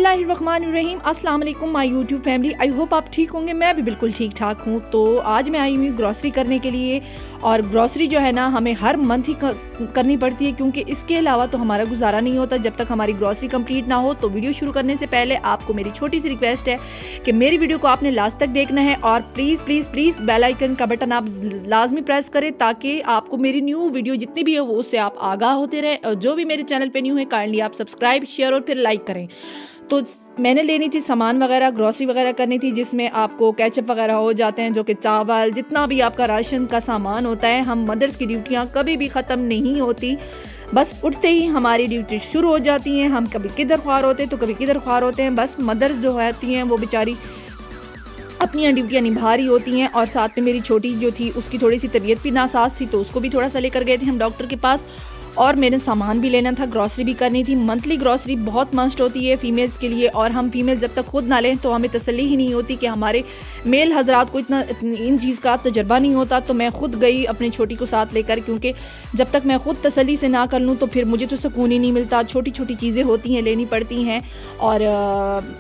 बिस्मिल्लाहिर्रहमानिर्रहीम। अस्सलाम वालेकुम my YouTube family. I hope आप ठीक होंगे। मैं भी बिल्कुल ठीक ठाक हूँ। तो आज मैं आई हुई ग्रॉसरी करने के लिए, और ग्रॉसरी जो है ना हमें हर मंथ ही करनी पड़ती है, क्योंकि इसके अलावा तो हमारा गुजारा नहीं होता जब तक हमारी ग्रॉसरी कंप्लीट ना हो। तो वीडियो शुरू करने से पहले आपको मेरी छोटी सी रिक्वेस्ट है कि मेरी वीडियो को आपने लास्ट तक देखना है, और please please please bell icon का बटन आप लाजमी प्रेस करें, ताकि आपको मेरी न्यू वीडियो जितनी भी है वो उससे आप आगाह होते रहे। और जो भी मेरे चैनल पे न्यू है काइंडली आप सब्सक्राइब, शेयर और फिर लाइक करें। तो मैंने लेनी थी सामान वगैरह, ग्रॉसरी वगैरह करनी थी, जिसमें आपको केचप वगैरह हो जाते हैं, जो कि चावल, जितना भी आपका राशन का सामान होता है। हम मदर्स की ड्यूटियाँ कभी भी ख़त्म नहीं होती, बस उठते ही हमारी ड्यूटी शुरू हो जाती हैं। हम कभी किधर ख्वार होते हैं तो कभी किधर ख्वार होते हैं। बस मदर्स जो होती हैं वो बेचारी अपनी ड्यूटियाँ निभा रही होती हैं। और साथ में मेरी छोटी जो थी उसकी थोड़ी सी तबीयत भी नासाज थी, तो उसको भी थोड़ा सा लेकर गए थे हम डॉक्टर के पास। और मैंने सामान भी लेना था, ग्रॉसरी भी करनी थी। मंथली ग्रॉसरी बहुत मस्ट होती है फीमेल्स के लिए, और हम फीमेल जब तक खुद ना लें तो हमें तसल्ली ही नहीं होती कि हमारे मेल हजरात को इतना इन चीज़ का तजर्बा नहीं होता। तो मैं खुद गई अपनी छोटी को साथ लेकर, क्योंकि जब तक मैं खुद तसल्ली से ना कर लूँ तो फिर मुझे तो सुकून ही नहीं मिलता। छोटी छोटी चीज़ें होती हैं, लेनी पड़ती हैं। और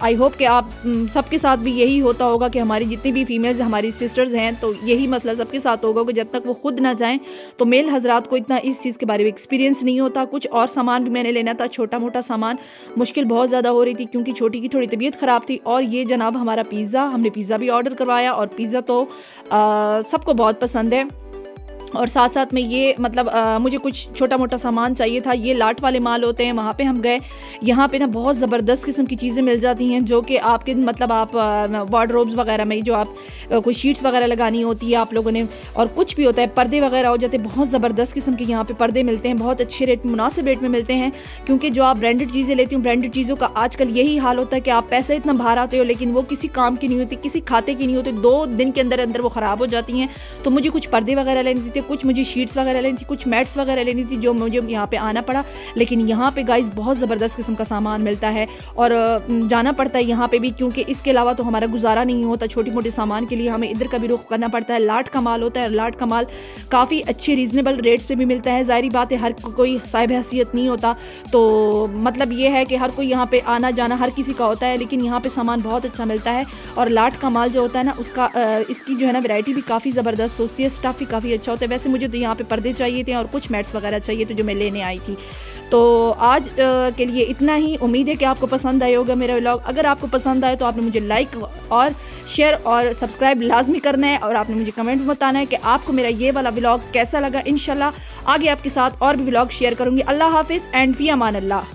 आई होप कि आप सबके साथ भी यही होता होगा कि हमारी जितनी भी फीमेल्स हमारी सिस्टर्स हैं, तो यही मसला सबके साथ होगा कि जब तक वो खुद ना जाएँ तो मेल हजरात को इतना इस चीज़ के बारे में एक्सपीरियंस नहीं होता। कुछ और सामान भी मैंने लेना था, छोटा मोटा सामान। मुश्किल बहुत ज़्यादा हो रही थी क्योंकि छोटी की थोड़ी तबीयत ख़राब थी। और ये जनाब हमारा पिज़्ज़ा, हमने पिज़्ज़ा भी ऑर्डर करवाया, और पिज़्ज़ा तो सबको बहुत पसंद है। और साथ साथ में ये मतलब मुझे कुछ छोटा मोटा सामान चाहिए था। ये लाट वाले माल होते हैं, वहाँ पे हम गए। यहाँ पे ना बहुत ज़बरदस्त किस्म की चीज़ें मिल जाती हैं, जो कि आपके मतलब आप वार्डरोब्स वगैरह में जो आप कोई शीट्स वगैरह लगानी होती है आप लोगों ने, और कुछ भी होता है, पर्दे वगैरह हो जाते हैं। बहुत ज़बरदस्त किस्म के यहाँ पे पर्दे मिलते हैं, बहुत अच्छे रेट, मुनासिब रेट में मिलते हैं। क्योंकि जो आप ब्रांडेड चीज़ें लेती हूँ, ब्रांडेड चीज़ों का आजकल यही हाल होता है कि आप पैसे इतना बाहर आते हो, लेकिन वो किसी काम की नहीं होती, किसी खाते की नहीं होती। 2 दिन के अंदर अंदर वो ख़राब हो जाती हैं। तो मुझे कुछ पर्दे वगैरह लेने थे, कुछ मुझे शीट्स वगैरह लेनी थी, कुछ मैट्स वगैरह लेनी थी, जो मुझे यहाँ पे आना पड़ा। लेकिन यहाँ पे गाइस बहुत ज़बरदस्त किस्म का सामान मिलता है, और जाना पड़ता है यहाँ पे भी, क्योंकि इसके अलावा तो हमारा गुजारा नहीं होता। छोटी मोटे सामान के लिए हमें इधर का भी रुख करना पड़ता है। लाट का माल होता है, लाट का माल काफ़ी अच्छे रीज़नेबल रेट्स पे भी मिलता है। ज़ाहिर बात है हर कोई साहिब हैसियत नहीं होता, तो मतलब ये है कि हर कोई यहाँ पे आना जाना हर किसी का होता है, लेकिन यहाँ पे सामान बहुत अच्छा मिलता है। और लाट का माल जो होता है ना, उसका इसकी जो है ना वैरायटी भी काफ़ी ज़बरदस्त होती है, स्टफ़ भी काफ़ी अच्छा होता है। वैसे मुझे तो यहाँ पे पर्दे चाहिए थे और कुछ मैट्स वगैरह चाहिए थे जो मैं लेने आई थी। तो आज के लिए इतना ही। उम्मीद है कि आपको पसंद आया होगा मेरा व्लॉग। अगर आपको पसंद आए तो आपने मुझे लाइक और शेयर और सब्सक्राइब लाजमी करना है, और आपने मुझे कमेंट में बताना है कि आपको मेरा ये वाला व्लॉग कैसा लगा। इंशाल्लाह आगे आपके साथ और भी व्लॉग शेयर करूँगी। अल्लाह हाफिज़ एंड फ़ी अमान अल्लाह।